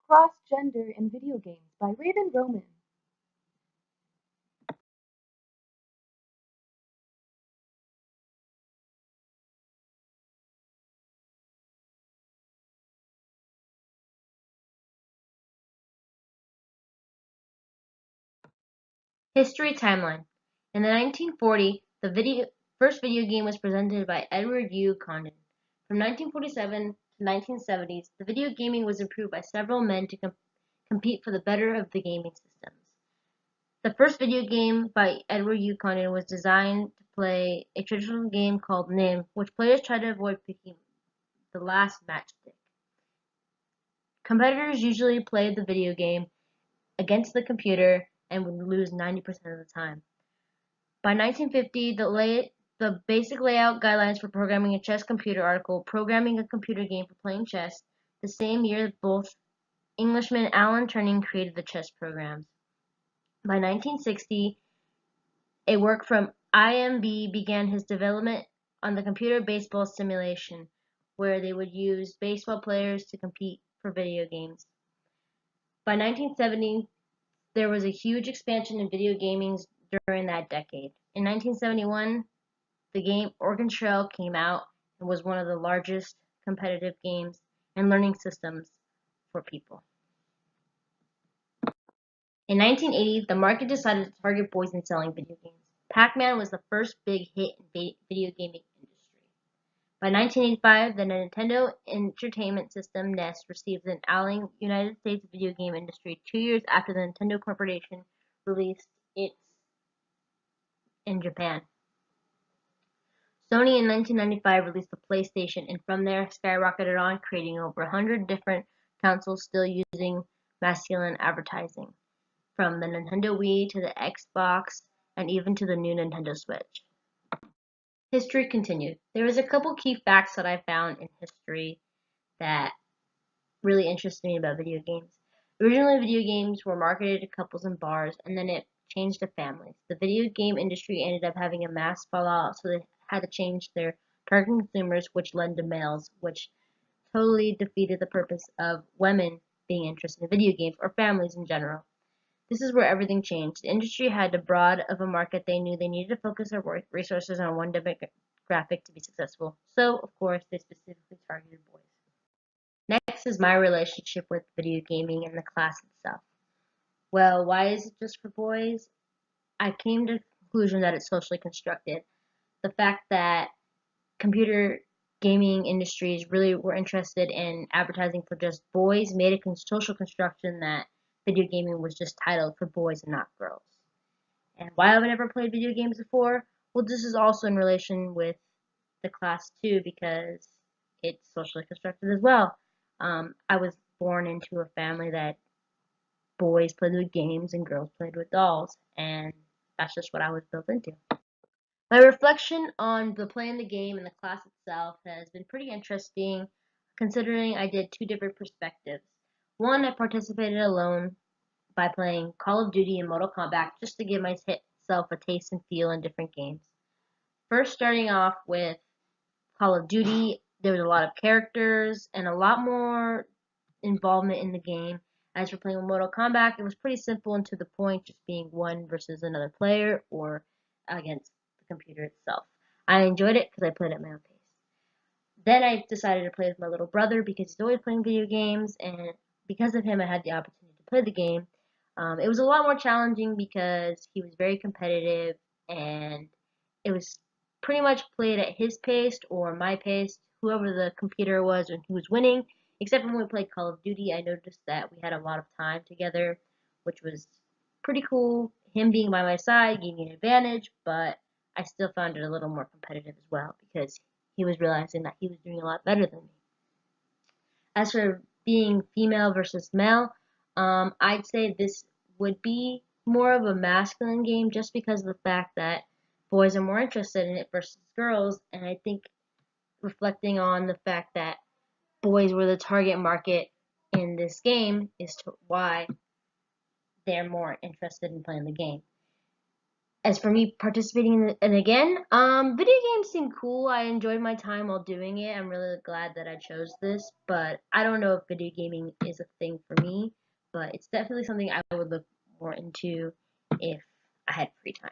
Cross-Gender in Video Games by Raven Roman. History timeline. In the 1940, the first video game was presented by Edward U. Condon. From 1947 to 1970s, the video gaming was improved by several men to compete for the better of the gaming systems. The first video game by Edward U. Condon was designed to play a traditional game called Nim, which players tried to avoid picking the last matchstick. Competitors usually played the video game against the computer and would lose 90% of the time. By 1950, the basic layout guidelines for programming a chess computer article, Programming a Computer Game for Playing Chess, the same year both Englishman Alan Turing created the chess programs. By 1960, a work from IMB began his development on the computer baseball simulation, where they would use baseball players to compete for video games. By 1970, there was a huge expansion in video gaming during that decade. In 1971, the game Oregon Trail came out and was one of the largest competitive games and learning systems for people. In 1980, the market decided to target boys in selling video games. Pac-Man was the first big hit in video gaming industry. By 1985, the Nintendo Entertainment System (NES) received an Alling United States video game industry 2 years after the Nintendo Corporation released its in Japan. Sony in 1995 released the PlayStation, and from there skyrocketed on, creating over 100 different consoles still using masculine advertising, from the Nintendo Wii to the Xbox and even to the new Nintendo Switch. History continued. There was a couple key facts that I found in history that really interested me about video games. Originally, video games were marketed to couples and bars, and then it changed to families. The video game industry ended up having a mass fallout, so they had to change their target consumers, which led to males, which totally defeated the purpose of women being interested in video games or families in general. This is where everything changed. The industry had a broad of a market. They knew they needed to focus their resources on one demographic to be successful. So, of course, they specifically targeted boys. Next is my relationship with video gaming and the class itself. Well, why is it just for boys? I came to the conclusion that it's socially constructed. The fact that computer gaming industries really were interested in advertising for just boys made a social construction that video gaming was just titled for boys and not girls. And why I've never played video games before? Well, this is also in relation with the class too, because it's socially constructed as well. I was born into a family that boys played with games and girls played with dolls, and that's just what I was built into. My reflection on the playing the game and the class itself has been pretty interesting, considering I did two different perspectives. One, I participated alone by playing Call of Duty and Mortal Kombat just to give myself a taste and feel in different games. First, starting off with Call of Duty, there was a lot of characters and a lot more involvement in the game. As for playing with Mortal Kombat, it was pretty simple and to the point, just being one versus another player or against the computer itself. I enjoyed it because I played at my own pace. Then I decided to play with my little brother because he's always playing video games, and because of him, I had the opportunity to play the game. It was a lot more challenging because he was very competitive, and it was pretty much played at his pace or my pace, whoever the computer was and who was winning. Except when we played Call of Duty, I noticed that we had a lot of time together, which was pretty cool. Him being by my side gave me an advantage, but I still found it a little more competitive as well because he was realizing that he was doing a lot better than me. As for being female versus male, I'd say this would be more of a masculine game just because of the fact that boys are more interested in it versus girls, and I think reflecting on the fact that boys were the target market in this game is why they're more interested in playing the game. as for me participating in again, video games seem cool. I enjoyed my time while doing it. I'm really glad that I chose this, but I don't know if video gaming is a thing for me, but it's definitely something I would look more into if I had free time.